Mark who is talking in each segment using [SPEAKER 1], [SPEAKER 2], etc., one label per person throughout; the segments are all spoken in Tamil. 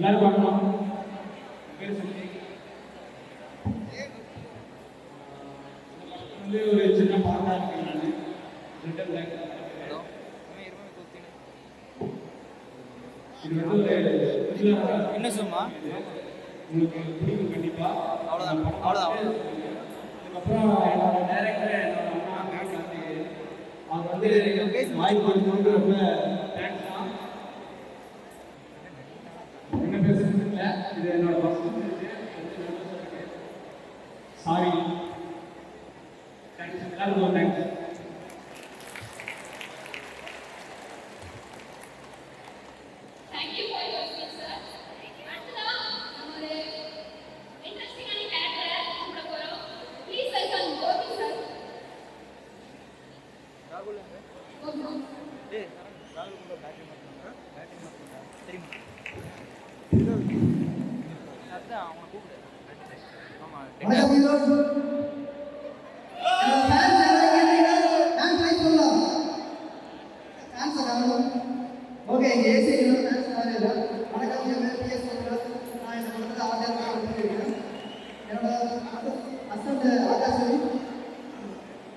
[SPEAKER 1] எல்லாரும் பார்க்கலாம். பேர் சொல்லி வந்து ஒரு சின்ன பாட்டா இருக்கேன் நான். ரிட்டன் பேக் இது வந்து
[SPEAKER 2] என்ன சும்மா
[SPEAKER 1] உங்களுக்கு பிடிக்கும் கண்டிப்பா.
[SPEAKER 2] அவ்வளோதான்.
[SPEAKER 1] அதுக்கப்புறம் என்னோட டைரக்டர் என்னோட அண்ணா கார்த்திகேயன் அவர் வந்து வாய்ப்பு கொடுத்து ரொம்ப தேங்க்ஸ் தான். என்ன பேசுறது இல்லை, இது என்னோட ஃபர்ஸ்ட் சாரி. தேங்க்ஸ் எல்லாருக்கும் தேங்க்ஸ்.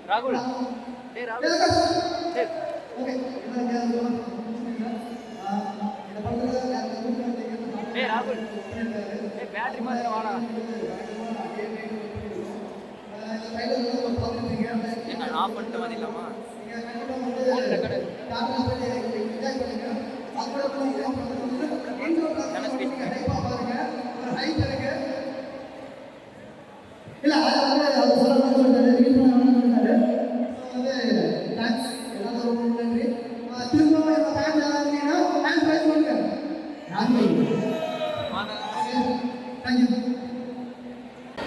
[SPEAKER 2] ராகுல் பேட்டரி மாதிரி வாடா என்ன ஆஃப் பண்ணிட்டு மாதிரி இல்லாமா
[SPEAKER 3] எல்லாரும்